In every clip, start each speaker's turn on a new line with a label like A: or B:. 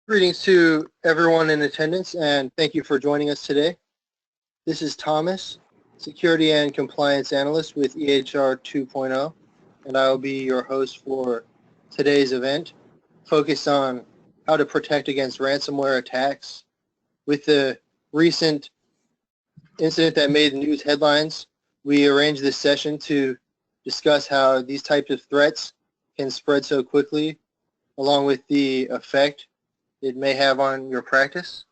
A: Greetings to everyone in attendance, and thank you for joining us today. This is Thomas, Security and Compliance Analyst with EHR 2.0, and I will be your host for today's event, focused on how to protect against ransomware attacks. With the recent incident that made the news headlines, we arranged this session to discuss how these types of threats can spread so quickly, along with the effect it may have on your practice.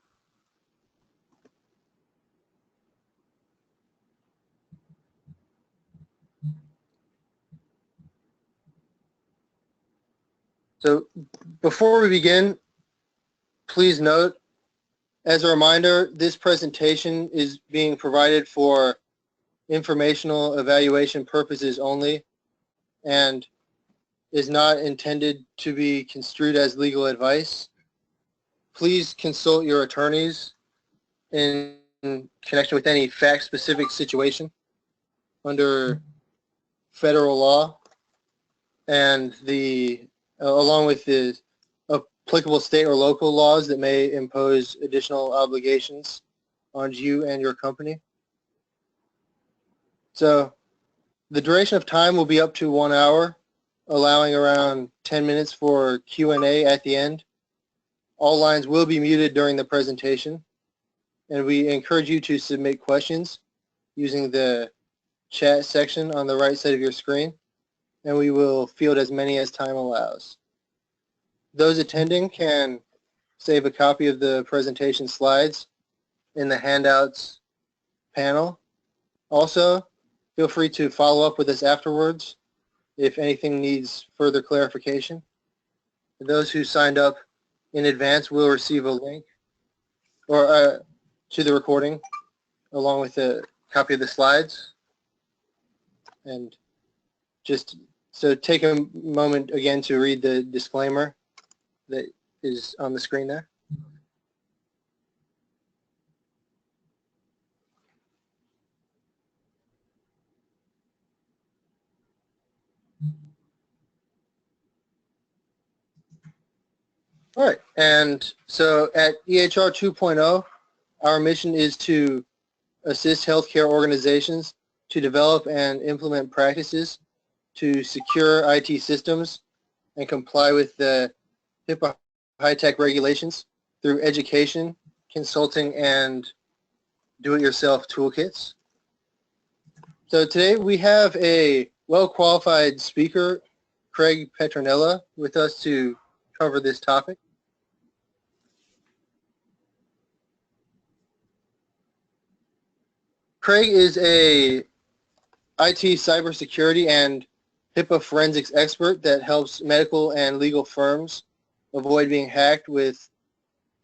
A: So before we begin, please note, as a reminder, this presentation is being provided for informational evaluation purposes only and is not intended to be construed as legal advice. Please consult your attorneys in connection with any fact-specific situation under federal law and along with the applicable state or local laws that may impose additional obligations on you and your company. So the duration of time will be up to 1 hour, allowing around 10 minutes for Q&A at the end. All lines will be muted during the presentation, and we encourage you to submit questions using the chat section on the right side of your screen, and we will field as many as time allows. Those attending can save a copy of the presentation slides in the handouts panel. Also, feel free to follow up with us afterwards if anything needs further clarification. Those who signed up in advance will receive a link to the recording along with a copy of the slides. And just so take a moment again to read the disclaimer that is on the screen there. All right, and so at EHR 2.0, our mission is to assist healthcare organizations to develop and implement practices to secure IT systems and comply with the HIPAA high-tech regulations through education, consulting, and do-it-yourself toolkits. So today we have a well-qualified speaker, Craig Petronella, with us to cover this topic. Craig is a IT cybersecurity and HIPAA forensics expert that helps medical and legal firms avoid being hacked with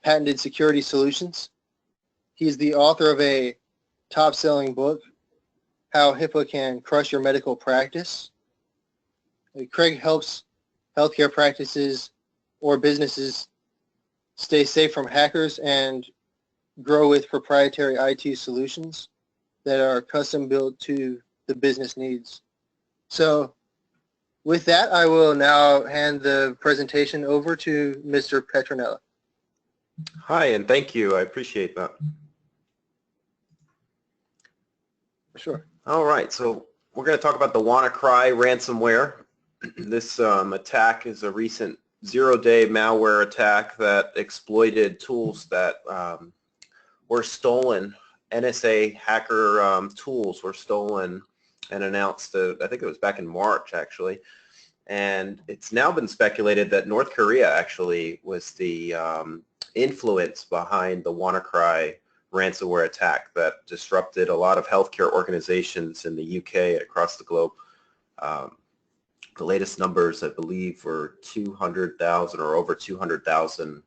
A: patented security solutions. He's the author of a top-selling book, How HIPAA Can Crush Your Medical Practice. Craig helps healthcare practices or businesses stay safe from hackers and grow with proprietary IT solutions that are custom built to the business needs. So with that, I will now hand the presentation over to Mr. Petronella.
B: Hi, and thank you. I appreciate that.
A: Sure.
B: All right, so we're going to talk about the WannaCry ransomware. This attack is a recent zero-day malware attack that exploited tools that were stolen. NSA hacker tools were stolen and announced, I think it was back in March actually, and it's now been speculated that North Korea actually was the influence behind the WannaCry ransomware attack that disrupted a lot of healthcare organizations in the UK across the globe. The latest numbers, I believe, were 200,000 or over 200,000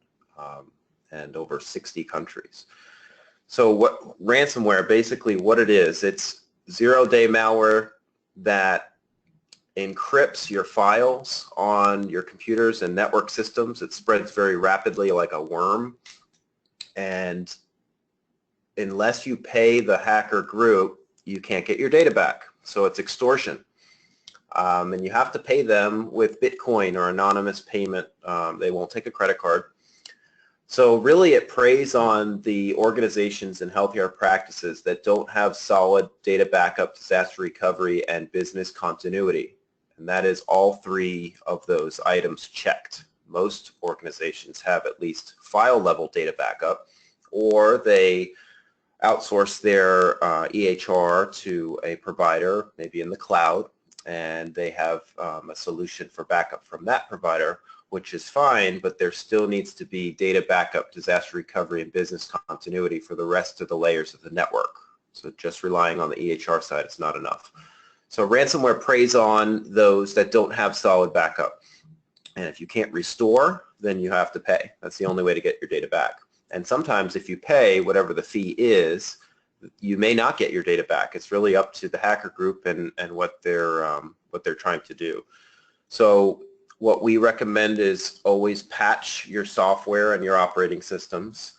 B: and over 60 countries. So what ransomware, basically what it is, it's zero-day malware that encrypts your files on your computers and network systems. It spreads very rapidly like a worm, and unless you pay the hacker group, you can't get your data back. So it's extortion. And you have to pay them with Bitcoin or anonymous payment. They won't take a credit card. So really it preys on the organizations and healthcare practices that don't have solid data backup, disaster recovery, and business continuity. And that is all three of those items checked. Most organizations have at least file level data backup, or they outsource their EHR to a provider, maybe in the cloud, and they have a solution for backup from that provider, which is fine, but there still needs to be data backup, disaster recovery, and business continuity for the rest of the layers of the network. So just relying on the EHR side is not enough. So ransomware preys on those that don't have solid backup. And if you can't restore, then you have to pay. That's the only way to get your data back. And sometimes if you pay whatever the fee is, you may not get your data back. It's really up to the hacker group and what they're trying to do. So what we recommend is always patch your software and your operating systems.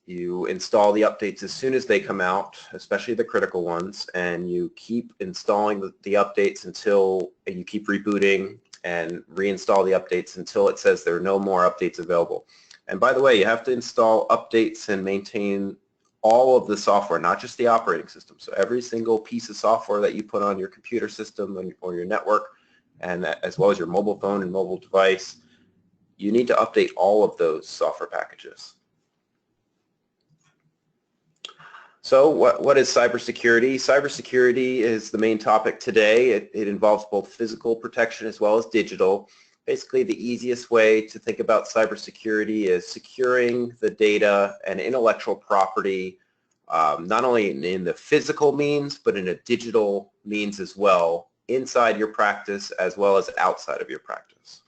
B: You install the updates as soon as they come out, especially the critical ones, and you keep installing the updates until you keep rebooting and reinstall the updates until it says there are no more updates available. And by the way, you have to install updates and maintain all of the software, not just the operating system. So every single piece of software that you put on your computer system or your network, and as well as your mobile phone and mobile device, you need to update all of those software packages. So what is cybersecurity? Cybersecurity is the main topic today. It involves both physical protection as well as digital. Basically, the easiest way to think about cybersecurity is securing the data and intellectual property, not only in the physical means, but in a digital means as well, inside your practice as well as outside of your practice.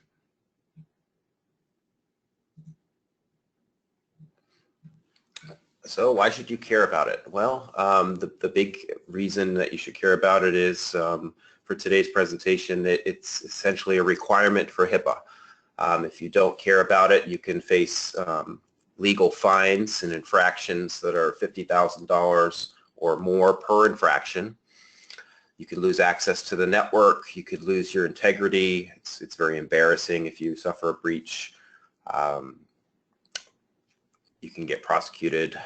B: So why should you care about it? Well, the big reason that you should care about it is for today's presentation, it's essentially a requirement for HIPAA. If you don't care about it, you can face legal fines and infractions that are $50,000 or more per infraction. You could lose access to the network. You could lose your integrity. It's very embarrassing if you suffer a breach. You can get prosecuted,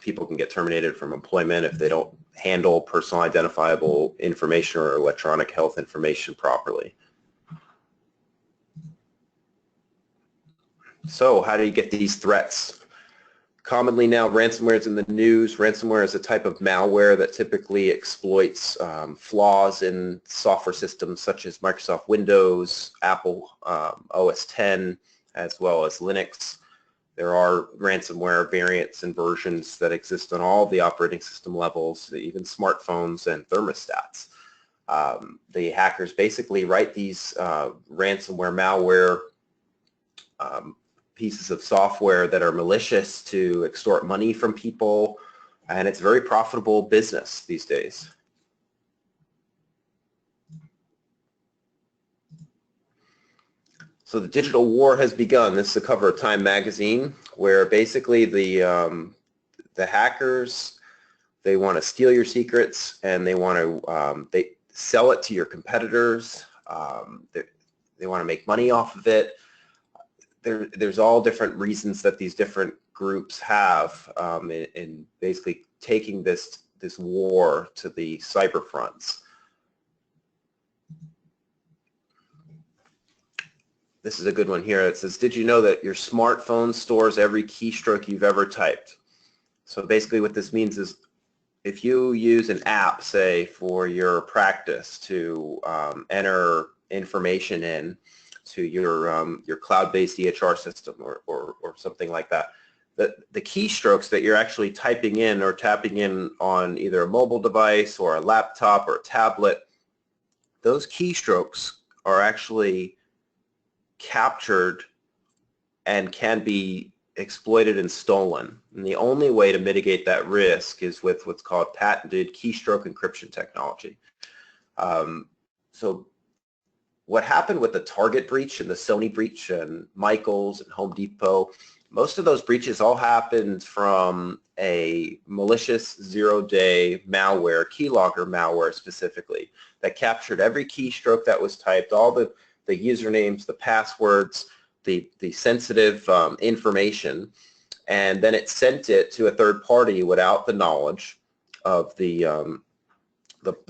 B: people can get terminated from employment if they don't handle personal identifiable information or electronic health information properly. So how do you get these threats? Commonly now, ransomware is in the news. Ransomware is a type of malware that typically exploits flaws in software systems such as Microsoft Windows, Apple OS X, as well as Linux. There are ransomware variants and versions that exist on all the operating system levels, even smartphones and thermostats. The hackers basically write these ransomware malware pieces of software that are malicious to extort money from people, and it's a very profitable business these days. So the digital war has begun. This is a cover of Time magazine, where basically the hackers, they want to steal your secrets and they want to they sell it to your competitors. They want to make money off of it. There's all different reasons that these different groups have in basically taking this war to the cyber fronts. This is a good one here. It says, did you know that your smartphone stores every keystroke you've ever typed? So basically what this means is if you use an app, say, for your practice to enter information in to your cloud-based EHR system or something like that, the keystrokes that you're actually typing in or tapping in on either a mobile device or a laptop or a tablet, those keystrokes are actually captured and can be exploited and stolen. And the only way to mitigate that risk is with what's called patented keystroke encryption technology. So what happened with the Target breach and the Sony breach and Michaels and Home Depot, most of those breaches all happened from a malicious zero-day malware, keylogger malware specifically, that captured every keystroke that was typed, all the usernames, the passwords, the sensitive information, and then it sent it to a third party without the knowledge of the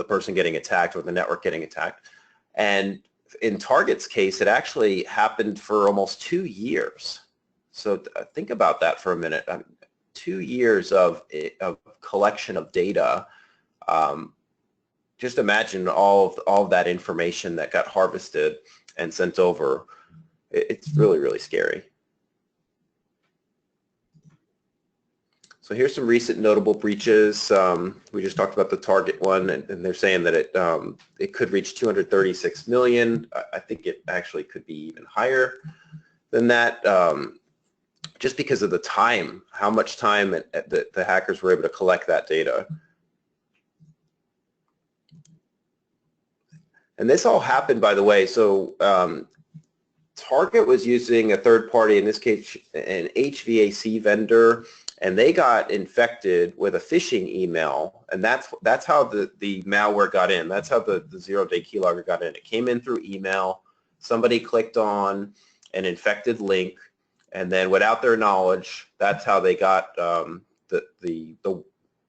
B: person getting attacked or the network getting attacked. And in Target's case, it actually happened for almost 2 years. So think about that for a minute. 2 years of collection of data. Just imagine all of that information that got harvested and sent over. It's really, really scary. So here's some recent notable breaches. We just talked about the Target one, and they're saying that it could reach 236 million. I think it actually could be even higher than that, just because of the time, how much time the hackers were able to collect that data. And this all happened, by the way, so Target was using a third party, in this case an HVAC vendor, and they got infected with a phishing email, and that's how the malware got in. That's how the zero-day keylogger got in. It came in through email. Somebody clicked on an infected link, and then without their knowledge, that's how they got the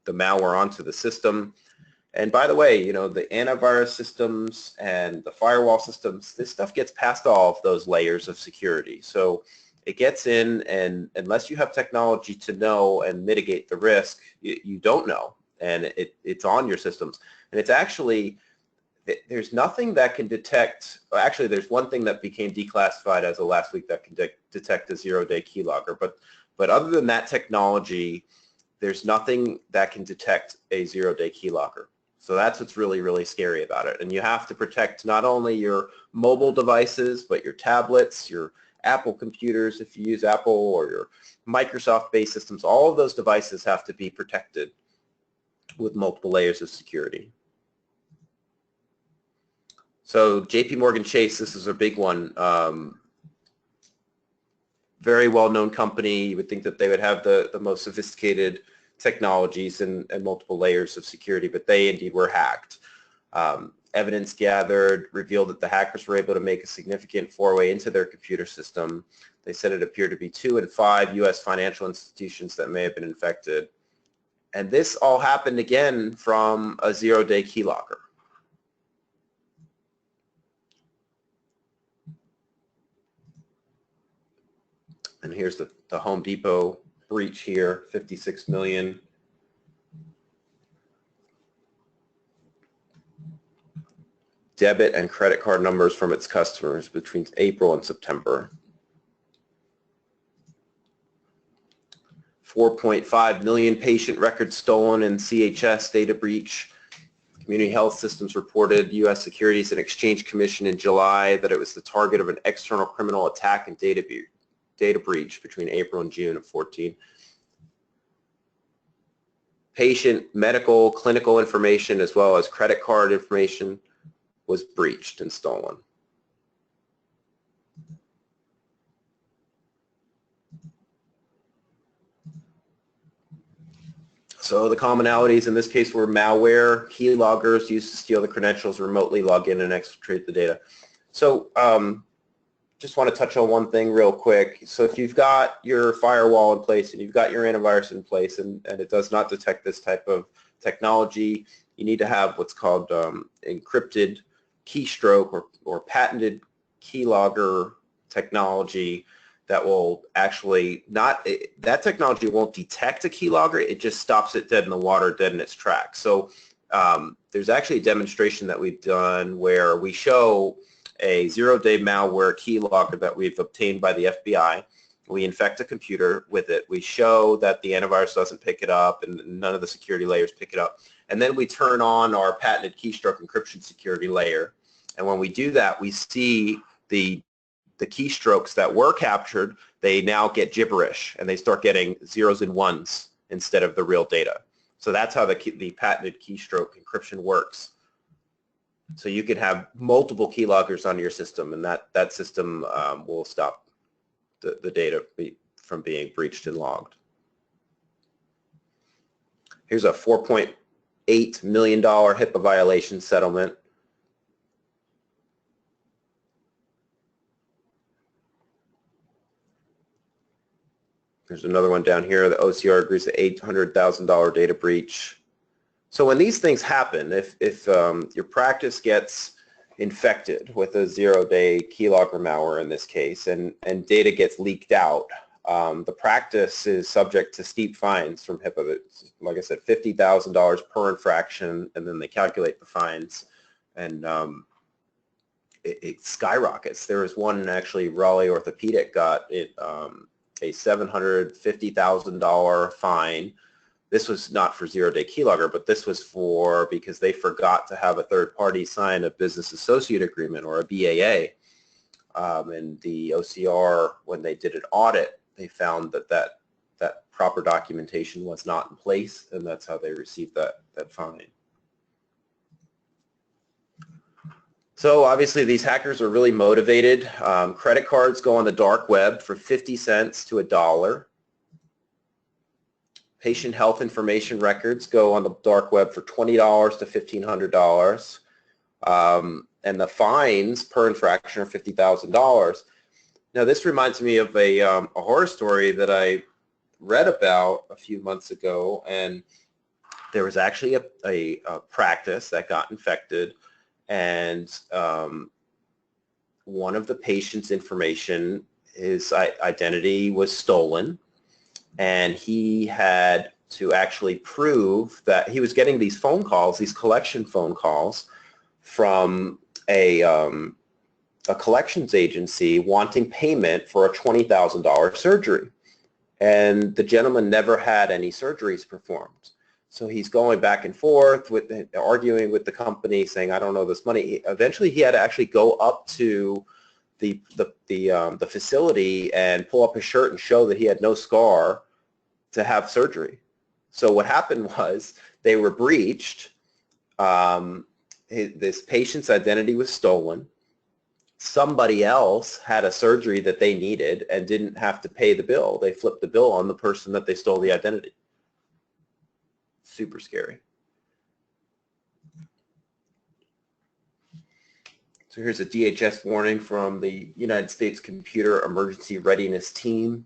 B: malware onto the system. And by the way, you know, the antivirus systems and the firewall systems, this stuff gets past all of those layers of security. So it gets in, and unless you have technology to know and mitigate the risk, you don't know, and it's on your systems. And it's actually, there's nothing that can detect, actually there's one thing that became declassified as of last week that can detect a zero-day keylogger, but other than that technology, there's nothing that can detect a zero-day keylogger. So that's what's really, really scary about it. And you have to protect not only your mobile devices, but your tablets, your Apple computers, if you use Apple, or your Microsoft-based systems. All of those devices have to be protected with multiple layers of security. So JP Morgan Chase, this is a big one. Very well-known company. You would think that they would have the most sophisticated technologies and multiple layers of security, but they indeed were hacked. Evidence gathered revealed that the hackers were able to make a significant foray into their computer system. They said it appeared to be 2 and 5 U.S. financial institutions that may have been infected. And this all happened again from a zero-day keylogger. And here's the Home Depot breach here, 56 million. Debit and credit card numbers from its customers between April and September. 4.5 million patient records stolen in CHS data breach. Community Health Systems reported U.S. Securities and Exchange Commission in July that it was the target of an external criminal attack and data breach between April and June of 2014. Patient medical, clinical information, as well as credit card information, was breached and stolen. So the commonalities in this case were malware, keyloggers used to steal the credentials, remotely log in and exfiltrate the data. So just want to touch on one thing real quick. So if you've got your firewall in place and you've got your antivirus in place and it does not detect this type of technology, you need to have what's called encrypted keystroke or patented keylogger technology that will actually that technology won't detect a keylogger, it just stops it dead in the water, dead in its tracks. So there's actually a demonstration that we've done where we show a zero-day malware keylogger that we've obtained by the FBI. We infect a computer with it. We show that the antivirus doesn't pick it up and none of the security layers pick it up. And then we turn on our patented keystroke encryption security layer. And when we do that, we see the keystrokes that were captured, they now get gibberish and they start getting zeros and ones instead of the real data. So that's how the patented keystroke encryption works. So you could have multiple keyloggers on your system, and that system will stop the data from being breached and logged. Here's a $4.8 million HIPAA violation settlement. There's another one down here. The OCR agrees to $800,000 data breach. So when these things happen, if your practice gets infected with a zero-day keylogger malware in this case, and data gets leaked out, the practice is subject to steep fines from HIPAA. It's, like I said, $50,000 per infraction, and then they calculate the fines, and it skyrockets. There was one actually, Raleigh Orthopedic got it a $750,000 fine. This was not for zero-day keylogger, but this was for because they forgot to have a third party sign a business associate agreement, or a BAA. And the OCR, when they did an audit, they found that proper documentation was not in place, and that's how they received that fine. So obviously these hackers are really motivated. Credit cards go on the dark web for 50 cents to $1. Patient health information records go on the dark web for $20 to $1,500. And the fines per infraction are $50,000. Now this reminds me of a horror story that I read about a few months ago, and there was actually a practice that got infected, and one of the patient's information, his identity was stolen, and he had to actually prove that he was getting these phone calls, these collection phone calls from a collections agency wanting payment for a $20,000 surgery. And the gentleman never had any surgeries performed. So he's going back and forth, arguing with the company, saying, I don't know this money. Eventually he had to actually go up to the facility and pull up his shirt and show that he had no scar to have surgery. So what happened was they were breached. This patient's identity was stolen. Somebody else had a surgery that they needed and didn't have to pay the bill. They flipped the bill on the person that they stole the identity. Super scary. So here's a DHS warning from the United States Computer Emergency Readiness Team.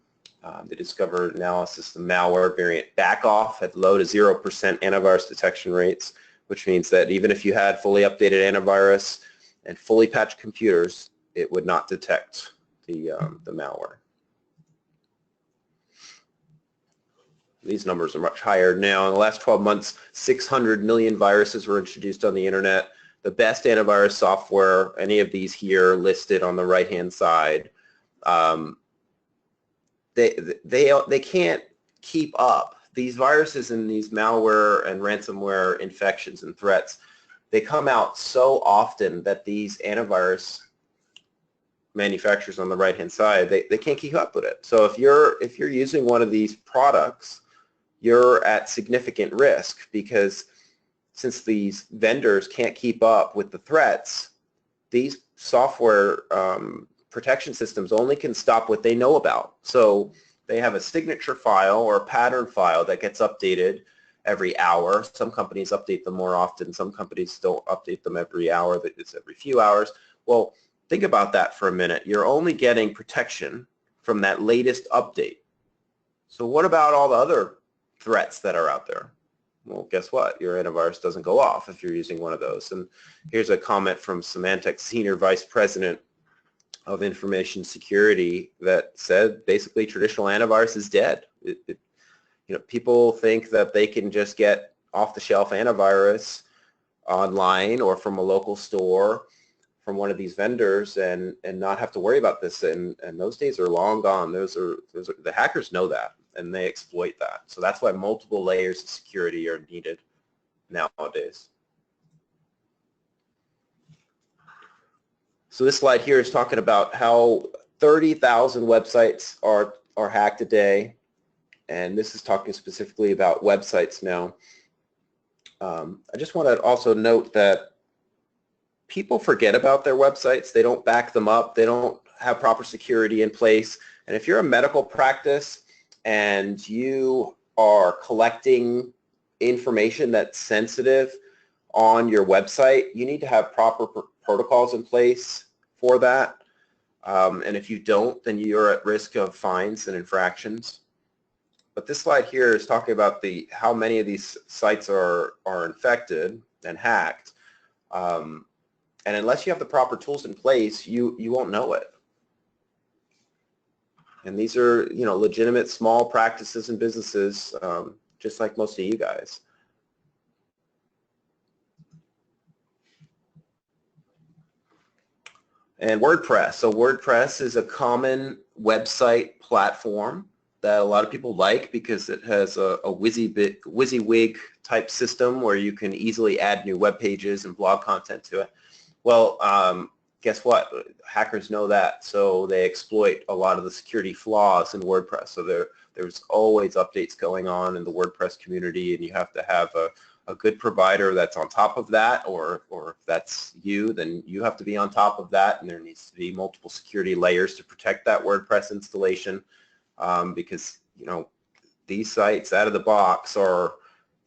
B: They discovered analysis of malware variant backoff at low to 0% antivirus detection rates, which means that even if you had fully updated antivirus and fully patched computers, it would not detect the malware. These numbers are much higher now. In the last 12 months, 600 million viruses were introduced on the internet. The best antivirus software, any of these here listed on the right-hand side, they can't keep up. These viruses and these malware and ransomware infections and threats, they come out so often that these antivirus manufacturers on the right-hand side, they can't keep up with it. So if you're using one of these products, you're at significant risk, because since these vendors can't keep up with the threats, these software protection systems only can stop what they know about. So they have a signature file or a pattern file that gets updated every hour. Some companies update them more often. Some companies don't update them every hour. It's every few hours. Well, think about that for a minute. You're only getting protection from that latest update. So what about all the other threats that are out there? Well, guess what? Your antivirus doesn't go off if you're using one of those. And here's a comment from Symantec Senior Vice President of Information Security that said basically traditional antivirus is dead. People think that they can just get off-the-shelf antivirus online or from a local store from one of these vendors and not have to worry about this, and those days are long gone. The hackers know that, and they exploit that. So that's why multiple layers of security are needed nowadays. So this slide here is talking about how 30,000 websites are hacked a day, and this is talking specifically about websites now. I just want to also note that people forget about their websites. They don't back them up. They don't have proper security in place. And if you're a medical practice and you are collecting information that's sensitive on your website, you need to have proper protocols in place for that. And if you don't, then you're at risk of fines and infractions. But this slide here is talking about how many of these sites are infected and hacked. And unless you have the proper tools in place, you won't know it. And these are, legitimate small practices and businesses, just like most of you guys. And WordPress. So WordPress is a common website platform that a lot of people like because it has a WYSIWYG type system where you can easily add new web pages and blog content to it. Well, guess what? Hackers know that, so they exploit a lot of the security flaws in WordPress. So there's always updates going on in the WordPress community, and you have to have a good provider that's on top of that, or if that's you, then you have to be on top of that, and there needs to be multiple security layers to protect that WordPress installation, because these sites out of the box are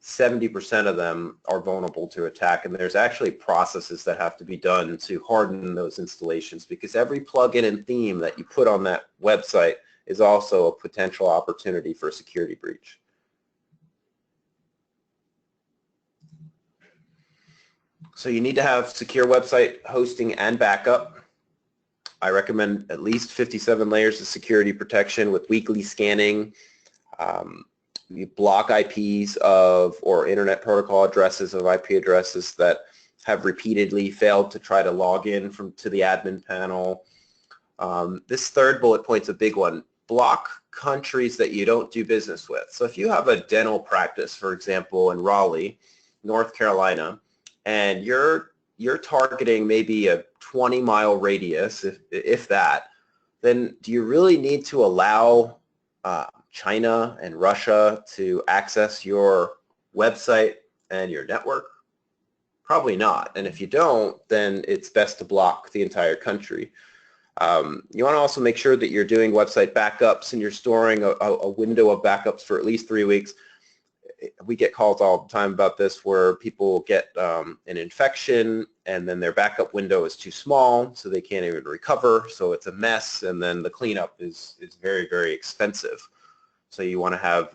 B: 70% of them are vulnerable to attack, and there's actually processes that have to be done to harden those installations, because every plugin and theme that you put on that website is also a potential opportunity for a security breach. So you need to have secure website hosting and backup. I recommend at least 57 layers of security protection with weekly scanning. You block IPs or Internet Protocol addresses of IP addresses that have repeatedly failed to try to log in to the admin panel. This third bullet point's a big one. Block countries that you don't do business with. So if you have a dental practice, for example, in Raleigh, North Carolina, and you're targeting maybe a 20-mile radius, if that, then do you really need to allow China and Russia to access your website and your network? Probably not. And if you don't, then it's best to block the entire country. You want to also make sure that you're doing website backups and you're storing a window of backups for at least 3 weeks. We get calls all the time about this where people get an infection and then their backup window is too small, so they can't even recover, so it's a mess, and then the cleanup is very, very expensive. So you want to have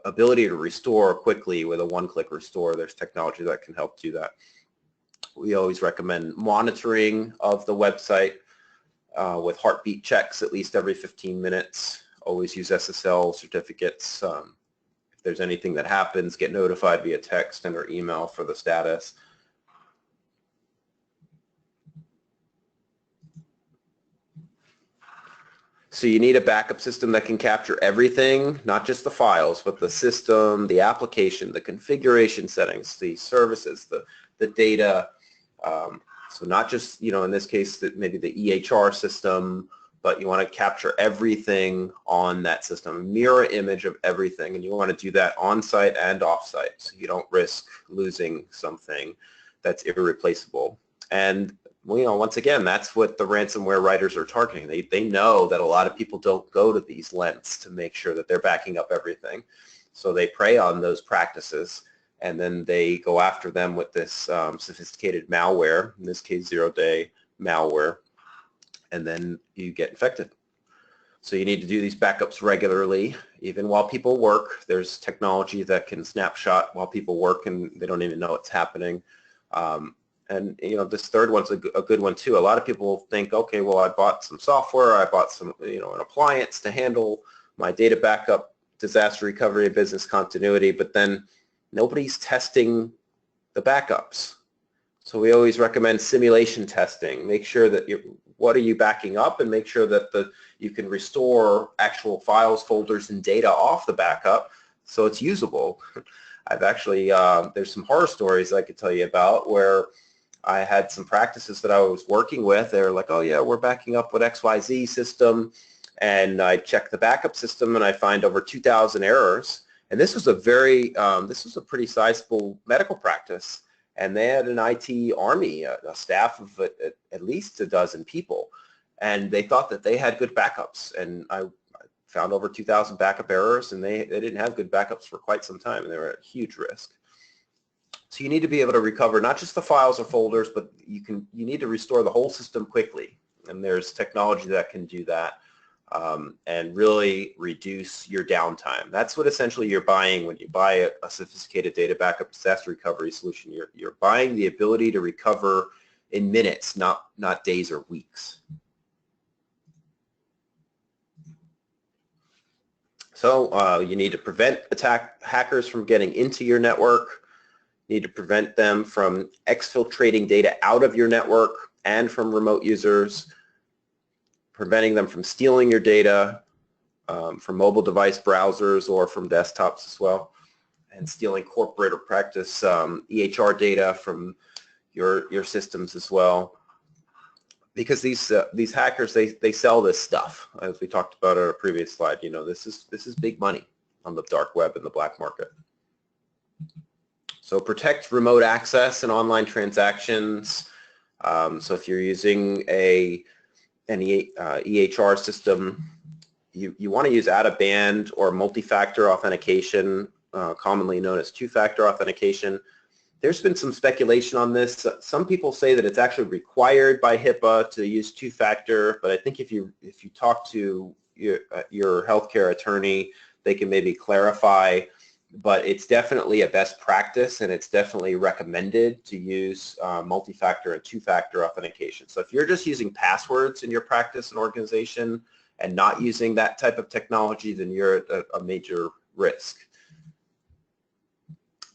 B: ability to restore quickly with a one-click restore. There's technology that can help do that. We always recommend monitoring of the website with heartbeat checks at least every 15 minutes. Always use SSL certificates. If there's anything that happens, get notified via text and or email for the status. So you need a backup system that can capture everything, not just the files, but the system, the application, the configuration settings, the services, the data. So not just, in this case, maybe the EHR system, but you want to capture everything on that system, a mirror image of everything, and you want to do that on-site and off-site, so you don't risk losing something that's irreplaceable. And once again, that's what the ransomware writers are targeting. They know that a lot of people don't go to these lengths to make sure that they're backing up everything. So they prey on those practices, and then they go after them with this sophisticated malware, in this case zero-day malware, and then you get infected. So you need to do these backups regularly, even while people work. There's technology that can snapshot while people work and they don't even know it's happening. And this third one's a good one too. A lot of people think, okay, well, I bought some software, I bought some, an appliance to handle my data backup, disaster recovery, business continuity, but then nobody's testing the backups. So we always recommend simulation testing. Make sure that what are you backing up, and make sure that you can restore actual files, folders, and data off the backup so it's usable. I've actually, there's some horror stories I could tell you about where I had some practices that I was working with. They were like, oh yeah, we're backing up with XYZ system, and I check the backup system and I find over 2,000 errors. And this was a pretty sizable medical practice, and they had an IT army, a staff of at least a dozen people, and they thought that they had good backups, and I found over 2,000 backup errors, and they didn't have good backups for quite some time, and they were at huge risk. So you need to be able to recover not just the files or folders, but you need to restore the whole system quickly, and there's technology that can do that. and really reduce your downtime. That's what essentially you're buying when you buy a sophisticated data backup disaster recovery solution. You're buying the ability to recover in minutes, not days or weeks. So you need to prevent hackers from getting into your network. You need to prevent them from exfiltrating data out of your network and from remote users, preventing them from stealing your data from mobile device browsers or from desktops as well, and stealing corporate or practice EHR data from your systems as well. Because these hackers, they sell this stuff, as we talked about on a previous slide. You know, this is big money on the dark web and the black market. So protect remote access and online transactions. So if you're using an EHR system, you want to use out-of-band or multi-factor authentication, commonly known as two-factor authentication. There's been some speculation on this. Some people say that it's actually required by HIPAA to use two-factor, but I think if you talk to your healthcare attorney, they can maybe clarify. But it's definitely a best practice, and it's definitely recommended to use multi-factor and two-factor authentication. So if you're just using passwords in your practice and organization and not using that type of technology, then you're at a major risk.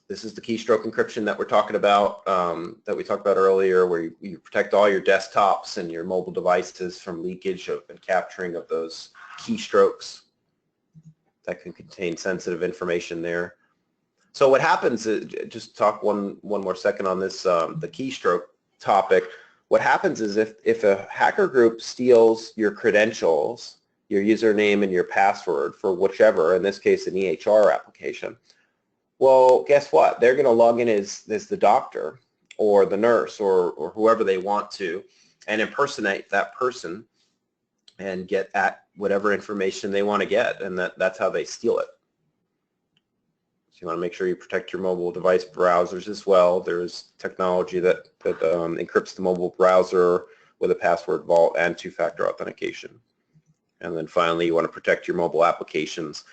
B: This is the keystroke encryption that we're talking about, that we talked about earlier, where you protect all your desktops and your mobile devices from leakage and capturing of those keystrokes that can contain sensitive information there. So what happens is, just talk one more second on this, the keystroke topic. What happens is if a hacker group steals your credentials, your username and your password for whichever, in this case an EHR application, well, guess what? They're going to log in as the doctor or the nurse or whoever they want to and impersonate that person and get at whatever information they want to get, and that's how they steal it. So you want to make sure you protect your mobile device browsers as well. There's technology that encrypts the mobile browser with a password vault and two-factor authentication. And then finally, you want to protect your mobile applications.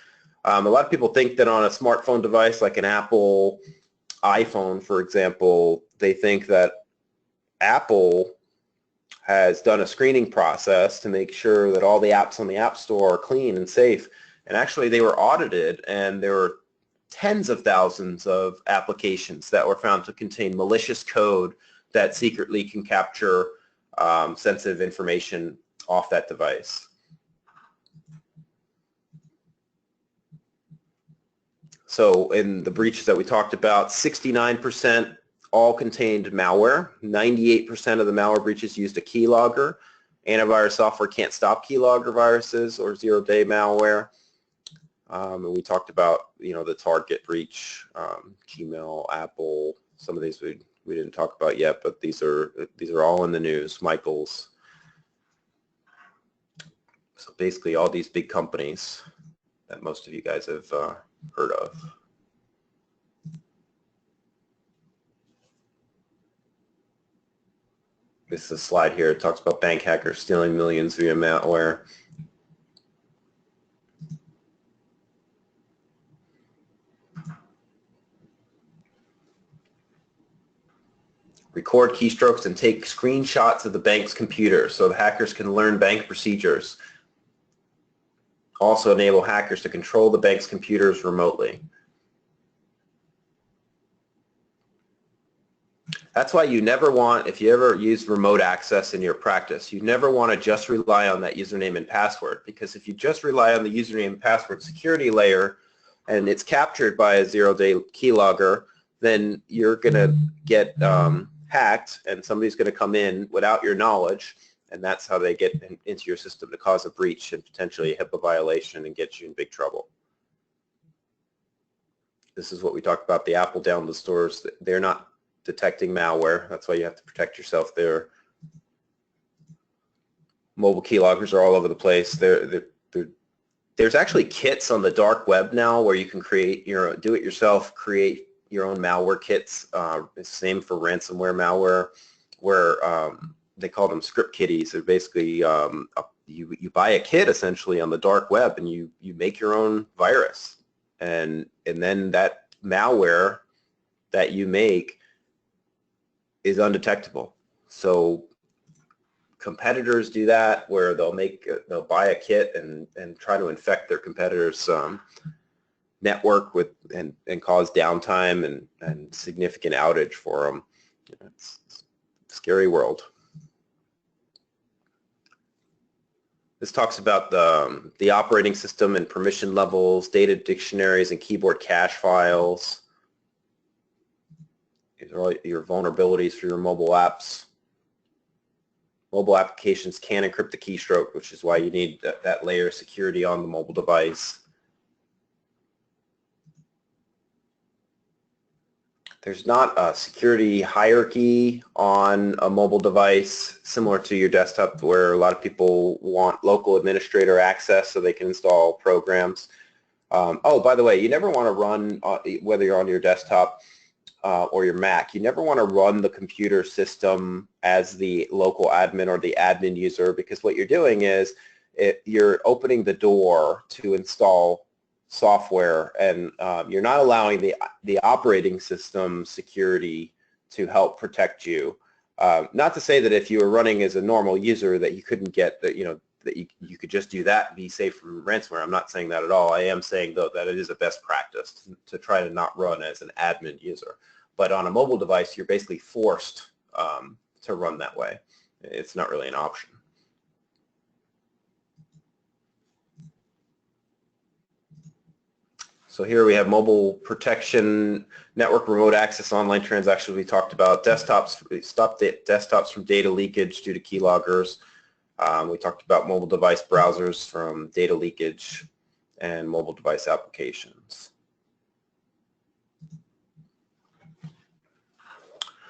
B: A lot of people think that on a smartphone device like an Apple iPhone, for example, they think that Apple has done a screening process to make sure that all the apps on the App Store are clean and safe. And actually, they were audited, and there were tens of thousands of applications that were found to contain malicious code that secretly can capture sensitive information off that device. So in the breaches that we talked about, 69% all contained malware. 98% of the malware breaches used a keylogger. Antivirus software can't stop keylogger viruses or zero-day malware. And we talked about, the Target breach, Gmail, Apple. Some of these we didn't talk about yet, but these are all in the news. Michaels. So basically, all these big companies that most of you guys have heard of. This is a slide here. It talks about bank hackers stealing millions via malware. Record keystrokes and take screenshots of the bank's computer so the hackers can learn bank procedures. Also enable hackers to control the bank's computers remotely. That's why you never want, if you ever use remote access in your practice, you never want to just rely on that username and password, because if you just rely on the username and password security layer and it's captured by a zero-day keylogger, then you're going to get hacked, and somebody's going to come in without your knowledge, and that's how they get into your system to cause a breach and potentially a HIPAA violation and get you in big trouble. This is what we talked about, the Apple download stores. They're not detecting malware. That's why you have to protect yourself there. Mobile keyloggers are all over the place. There's actually kits on the dark web now where you can create your do-it-yourself, create your own malware kits. It's the same for ransomware malware, where they call them script kiddies. They're basically a you buy a kit essentially on the dark web, and you make your own virus, and then that malware that you make is undetectable. So competitors do that, where they'll buy a kit and try to infect their competitors' network with and cause downtime and significant outage for them. It's a scary world. This talks about the operating system and permission levels, data dictionaries, and keyboard cache files. These are all your vulnerabilities for your mobile apps. Mobile applications can encrypt the keystroke, which is why you need that layer of security on the mobile device. There's not a security hierarchy on a mobile device similar to your desktop, where a lot of people want local administrator access so they can install programs. Oh, by the way, you never want to run, whether you're on your desktop or your Mac, you never want to run the computer system as the local admin or the admin user, because what you're doing is you're opening the door to install software, and you're not allowing the operating system security to help protect you. Not to say that if you were running as a normal user that you couldn't get that, that you could just do that and be safe from ransomware. I'm not saying that at all. I am saying, though, that it is a best practice to try to not run as an admin user. But on a mobile device, you're basically forced to run that way. It's not really an option. So here we have mobile protection, network remote access, online transactions we talked about, desktops, we stopped desktops from data leakage due to keyloggers. We talked about mobile device browsers from data leakage and mobile device applications.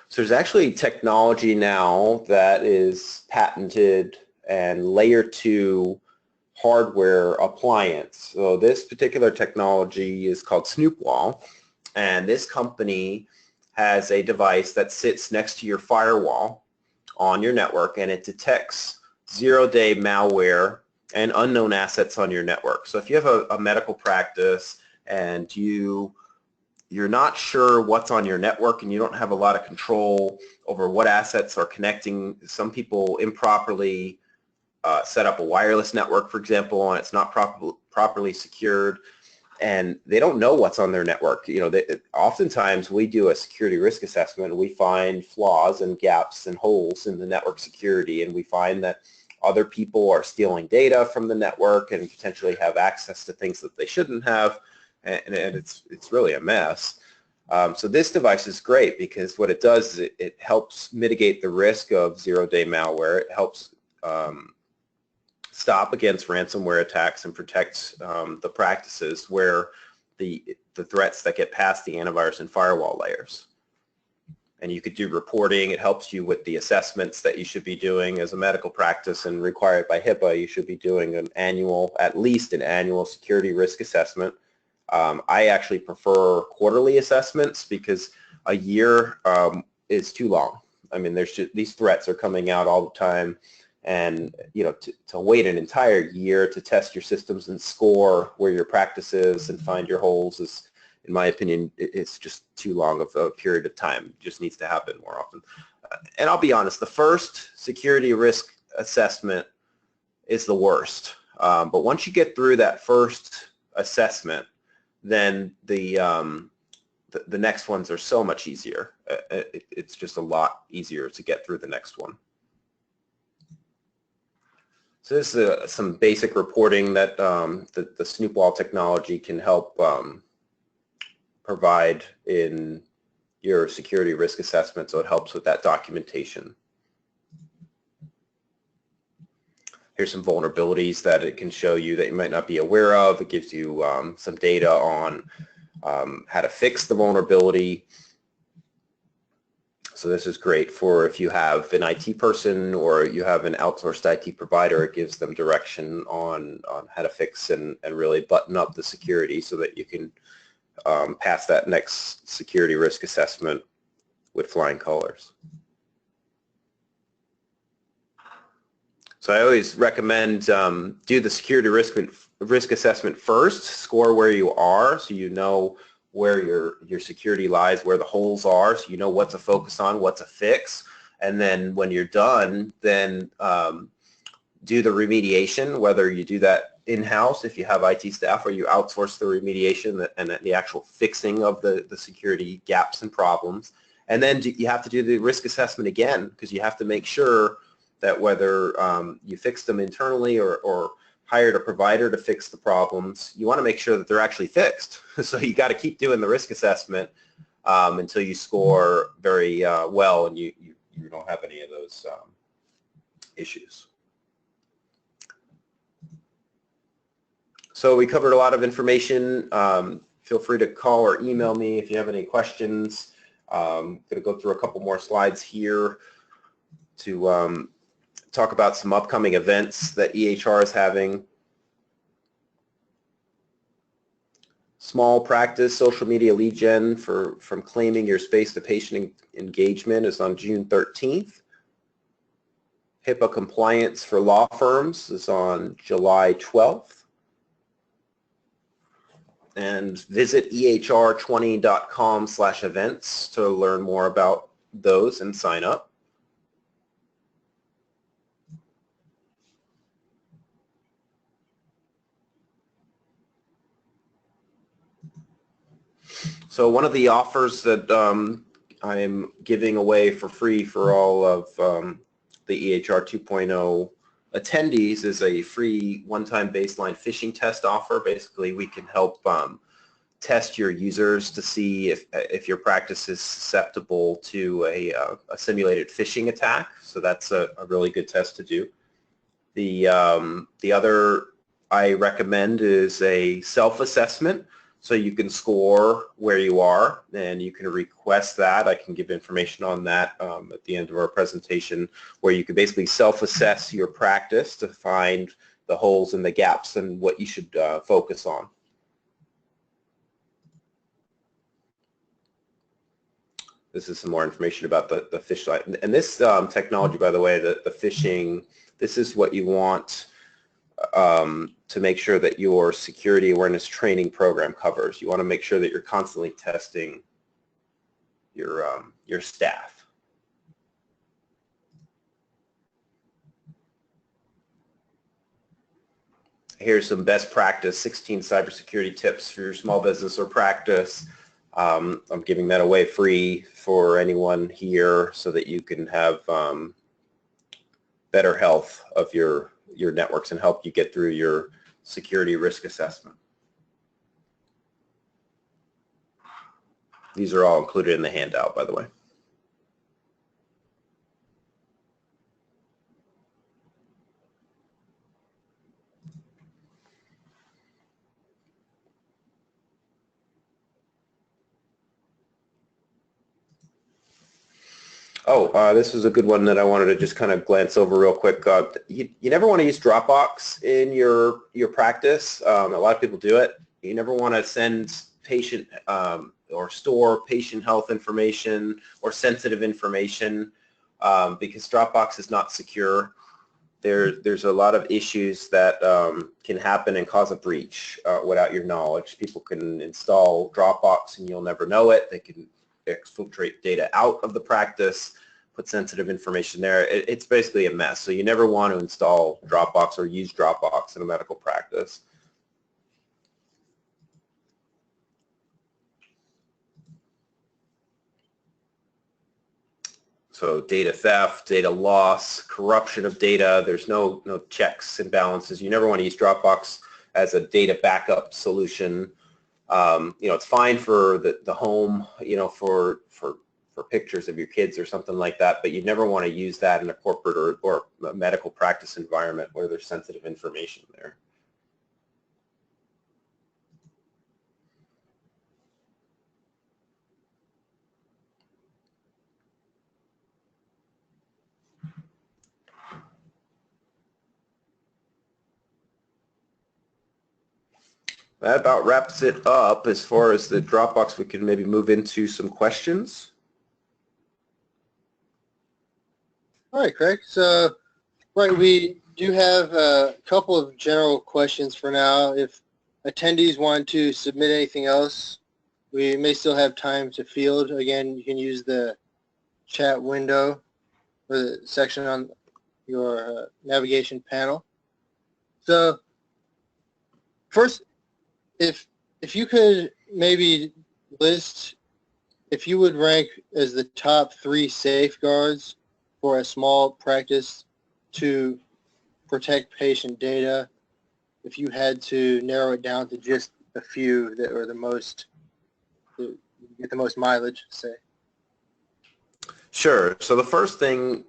B: So there's actually technology now that is patented and layer 2 hardware appliance. So this particular technology is called Snoopwall, and this company has a device that sits next to your firewall on your network, and it detects zero-day malware and unknown assets on your network. So if you have a medical practice and you're not sure what's on your network and you don't have a lot of control over what assets are connecting, some people improperly set up a wireless network, for example, and it's not properly secured, and they don't know what's on their network. Oftentimes we do a security risk assessment and we find flaws and gaps and holes in the network security, and we find that other people are stealing data from the network and potentially have access to things that they shouldn't have, and it's really a mess. So this device is great because what it does is it helps mitigate the risk of zero-day malware. It helps stop against ransomware attacks and protects the practices where the threats that get past the antivirus and firewall layers. And you could do reporting. It helps you with the assessments that you should be doing as a medical practice, and required by HIPAA, you should be doing at least an annual security risk assessment. I actually prefer quarterly assessments because a year is too long. I mean, these threats are coming out all the time. And to wait an entire year to test your systems and score where your practice is and find your holes is, in my opinion, it's just too long of a period of time. It just needs to happen more often. And I'll be honest, the first security risk assessment is the worst. But once you get through that first assessment, then the next ones are so much easier. It's just a lot easier to get through the next one. So this is some basic reporting that the Snoopwall technology can help provide in your security risk assessment, so it helps with that documentation. Here's some vulnerabilities that it can show you that you might not be aware of. It gives you some data on how to fix the vulnerability. So this is great for if you have an IT person or you have an outsourced IT provider. It gives them direction on how to fix and really button up the security so that you can pass that next security risk assessment with flying colors. So I always recommend do the security risk assessment first, score where you are so you know where your security lies, where the holes are, so you know what to focus on, what to fix. And then when you're done, then do the remediation, whether you do that in-house if you have IT staff or you outsource the remediation and the actual fixing of the security gaps and problems. And then you have to do the risk assessment again because you have to make sure that whether you fixed them internally or hired a provider to fix the problems, you want to make sure that they're actually fixed. So you got to keep doing the risk assessment until you score very well and you don't have any of those issues. So we covered a lot of information. Feel free to call or email me if you have any questions. I'm going to go through a couple more slides here to talk about some upcoming events that EHR is having. Small practice social media lead gen from claiming your space to patient engagement is on June 13th. HIPAA compliance for law firms is on July 12th. And visit ehr20.com/events to learn more about those and sign up. So one of the offers that I'm giving away for free for all of the EHR 2.0 attendees is a free one-time baseline phishing test offer. Basically, we can help test your users to see if your practice is susceptible to a simulated phishing attack. So that's a really good test to do. The other I recommend is a self-assessment. So you can score where you are, and you can request that. I can give information on that at the end of our presentation, where you can basically self-assess your practice to find the holes and the gaps and what you should focus on. This is some more information about the phish site. And this technology, by the way, the phishing, this is what you want to make sure that your security awareness training program covers. You want to make sure that you're constantly testing your staff. Here's some best practice, 16 cybersecurity tips for your small business or practice. I'm giving that away free for anyone here so that you can have better health of your networks and help you get through your security risk assessment. These are all included in the handout, by the way. Oh, this is a good one that I wanted to just kind of glance over real quick. You never want to use Dropbox in your practice. A lot of people do it. You never want to send patient or store patient health information or sensitive information because Dropbox is not secure. There's a lot of issues that can happen and cause a breach without your knowledge. People can install Dropbox and you'll never know it. They can exfiltrate data out of the practice, put sensitive information there. It's basically a mess. So you never want to install Dropbox or use Dropbox in a medical practice. So data theft, data loss, corruption of data, there's no checks and balances. You never want to use Dropbox as a data backup solution. It's fine for the home, for pictures of your kids or something like that, but you never want to use that in a corporate or a medical practice environment where there's sensitive information there. That about wraps it up as far as the Dropbox. We can maybe move into some questions.
A: All right, Craig. So, right, we do have a couple of general questions for now. If attendees want to submit anything else, we may still have time to field. Again, you can use the chat window or the section on your navigation panel. So first, if you could maybe list, if you would rank as the top 3 safeguards for a small practice to protect patient data, if you had to narrow it down to just a few that are the most, that get the most mileage, say.
B: Sure. So the first thing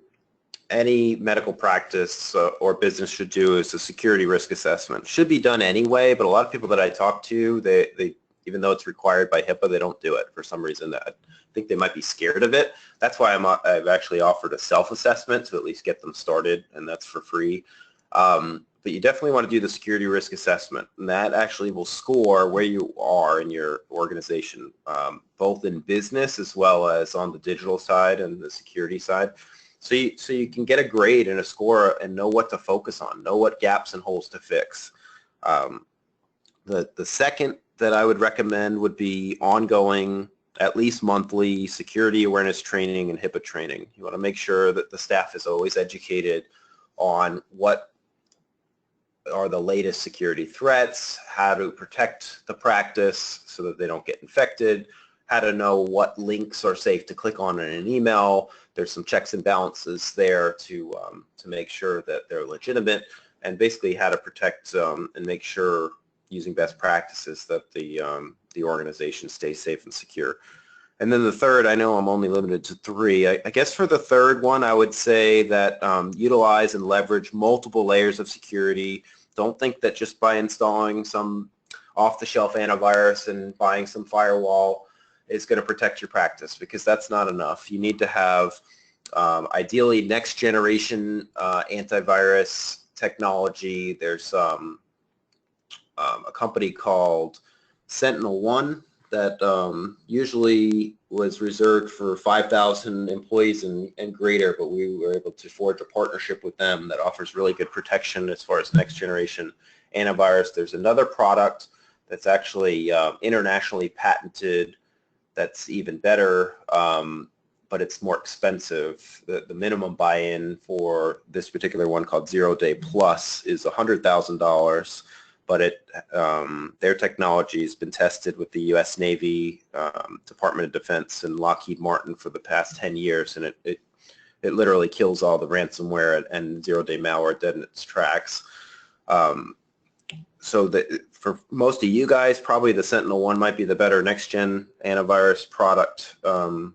B: any medical practice or business should do is a security risk assessment. Should be done anyway, but a lot of people that I talk to, they even though it's required by HIPAA, they don't do it for some reason. I think they might be scared of it. That's why I've actually offered a self-assessment to at least get them started, and that's for free. But you definitely want to do the security risk assessment, and that actually will score where you are in your organization, both in business as well as on the digital side and the security side. So you can get a grade and a score and know what to focus on, know what gaps and holes to fix. The second that I would recommend would be ongoing, at least monthly, security awareness training and HIPAA training. You want to make sure that the staff is always educated on what are the latest security threats, how to protect the practice so that they don't get infected, how to know what links are safe to click on in an email. There's some checks and balances there to make sure that they're legitimate, and basically how to protect and make sure, using best practices, that the organization stays safe and secure. And then the third, I know I'm only limited to 3. I guess for the third one, I would say that utilize and leverage multiple layers of security. Don't think that just by installing some off-the-shelf antivirus and buying some firewall is going to protect your practice, because that's not enough. You need to have ideally next generation antivirus technology. There's a company called SentinelOne that usually was reserved for 5,000 employees and greater, but we were able to forge a partnership with them that offers really good protection as far as next generation antivirus. There's another product that's actually internationally patented that's even better, but it's more expensive. The minimum buy-in for this particular one, called 0 Day Plus, is $100,000. But their technology has been tested with the U.S. Navy, Department of Defense, and Lockheed Martin for the past 10 years, and it literally kills all the ransomware and zero-day malware dead in its tracks. So for most of you guys, probably the SentinelOne might be the better next-gen antivirus product to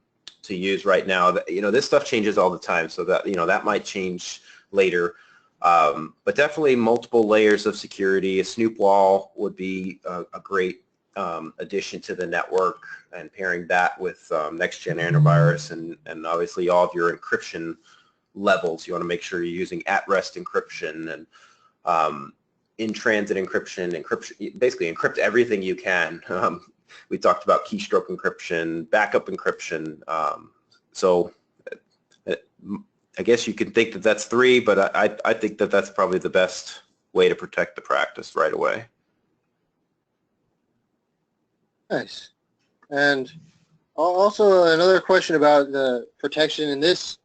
B: use right now. This stuff changes all the time, so that might change later. But definitely multiple layers of security. A snoop wall would be a great addition to the network, and pairing that with next-gen antivirus and obviously all of your encryption levels. You want to make sure you're using at-rest encryption and in-transit encryption, basically encrypt everything you can. We talked about keystroke encryption, backup encryption. So I guess you can think that that's 3, but I think that that's probably the best way to protect the practice right away.
A: Nice. And also another question about the protection, and this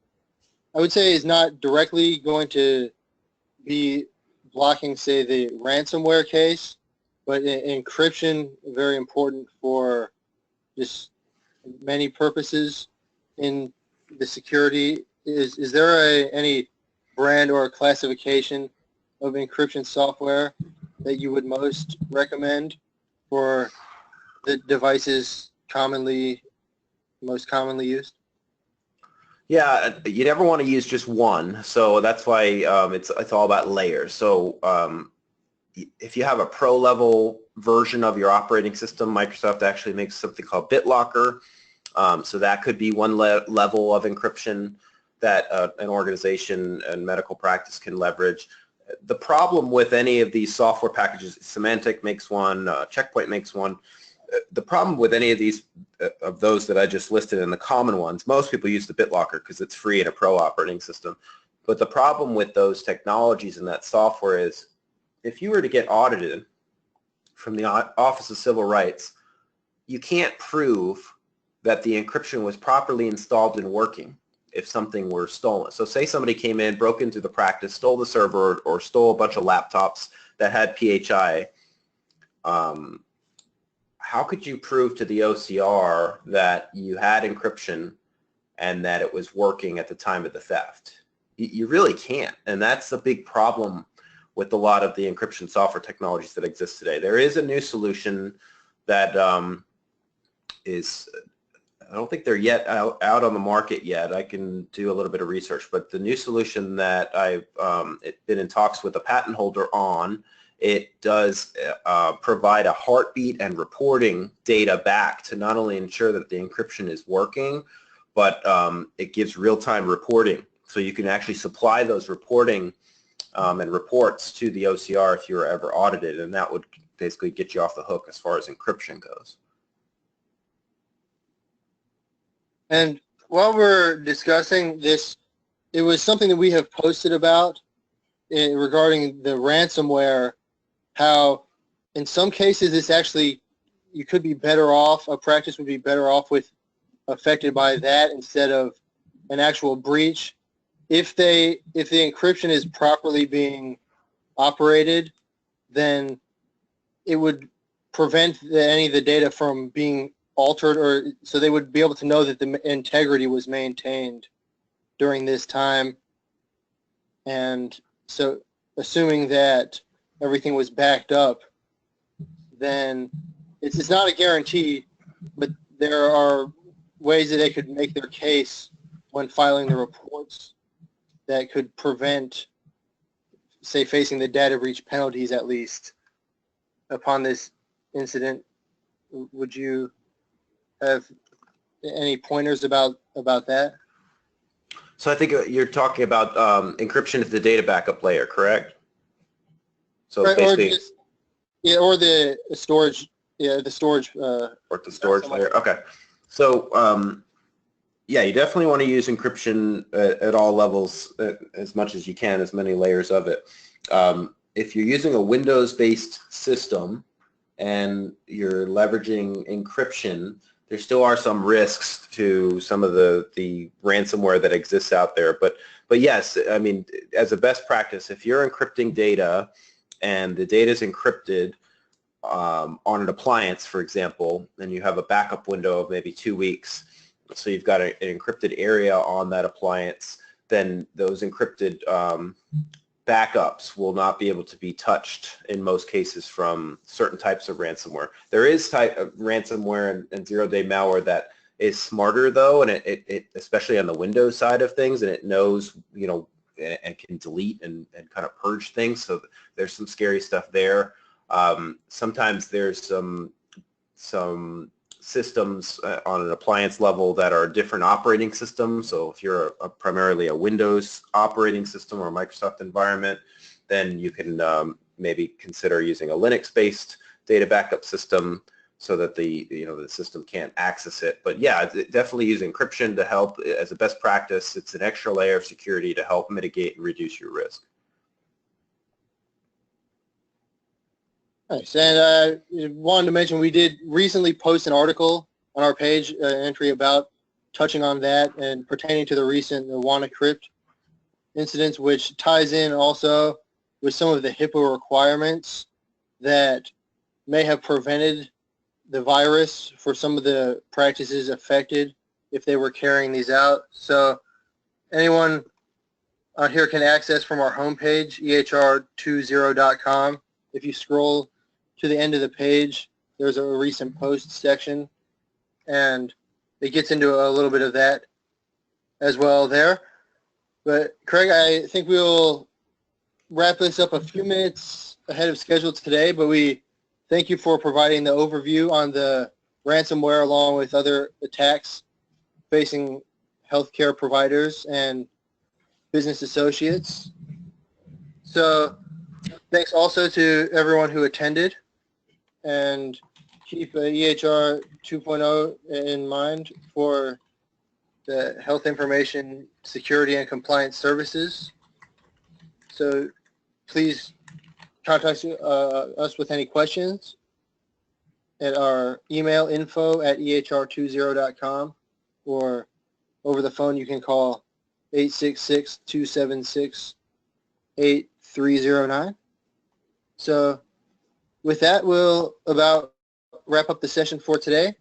A: I would say is not directly going to be blocking, say, the ransomware case, but encryption, very important for just many purposes in the security. Is there any brand or classification of encryption software that you would most recommend for the devices most commonly used?
B: Yeah, you never want to use just one, so that's why it's all about layers. So if you have a pro level version of your operating system, Microsoft actually makes something called BitLocker. So that could be one level of encryption that an organization and medical practice can leverage. The problem with any of these software packages, Symantec makes one, Checkpoint makes one. The problem with any of these, of those that I just listed, and the common ones, most people use the BitLocker because it's free in a pro operating system. But the problem with those technologies and that software is if you were to get audited from the Office of Civil Rights, you can't prove that the encryption was properly installed and working if something were stolen. So say somebody came in, broke into the practice, stole the server, or stole a bunch of laptops that had PHI. How could you prove to the OCR that you had encryption and that it was working at the time of the theft? You really can't, and that's a big problem with a lot of the encryption software technologies that exist today. There is a new solution that is, I don't think they're yet out on the market yet. I can do a little bit of research, but the new solution that I've been in talks with a patent holder on, it does provide a heartbeat and reporting data back to not only ensure that the encryption is working, but it gives real-time reporting. So you can actually supply those reporting and reports to the OCR if you were ever audited, and that would basically get you off the hook as far as encryption goes.
A: And while we're discussing this, it was something that we have posted about regarding the ransomware, how in some cases it's actually, you could be better off, a practice would be better off with affected by that instead of an actual breach. If the encryption is properly being operated, then it would prevent any of the data from being altered, or so they would be able to know that the integrity was maintained during this time. And so assuming that everything was backed up, then it's not a guarantee, but there are ways that they could make their case when filing the reports that could prevent, say, facing the data breach penalties at least upon this incident. Would you have any pointers about that?
B: So I think you're talking about encryption at the data backup layer, correct? So
A: Right,
B: basically,
A: or the storage, or the storage
B: layer. Okay. So yeah, you definitely want to use encryption at all levels as much as you can, as many layers of it. If you're using a Windows-based system and you're leveraging encryption, there still are some risks to some of the ransomware that exists out there. But yes, I mean, as a best practice, if you're encrypting data and the data is encrypted on an appliance, for example, and you have a backup window of maybe 2 weeks, so you've got an encrypted area on that appliance, then those encrypted backups will not be able to be touched in most cases from certain types of ransomware. There is type of ransomware and zero-day malware that is smarter though, and it especially on the Windows side of things, and it knows, you know, and can delete and kind of purge things. So there's some scary stuff there. Sometimes there's some systems on an appliance level that are different operating systems. So if you're primarily a Windows operating system or a Microsoft environment, then you can maybe consider using a Linux-based data backup system so that the system can't access it. But yeah, definitely use encryption to help as a best practice. It's an extra layer of security to help mitigate and reduce your risk.
A: Nice. And I wanted to mention we did recently post an article on our page, an entry about touching on that and pertaining to the recent WannaCry incidents, which ties in also with some of the HIPAA requirements that may have prevented the virus for some of the practices affected if they were carrying these out. So anyone out here can access from our homepage, ehr20.com. If you scroll to the end of the page, there's a recent post section, and it gets into a little bit of that as well there. But Craig, I think we'll wrap this up a few minutes ahead of schedule today, but we thank you for providing the overview on the ransomware along with other attacks facing healthcare providers and business associates. So thanks also to everyone who attended, and keep EHR 2.0 in mind for the health information security and compliance services. So please contact us with any questions at our email info@ehr20.com, or over the phone you can call 866-276-8309. So with that, we'll about wrap up the session for today.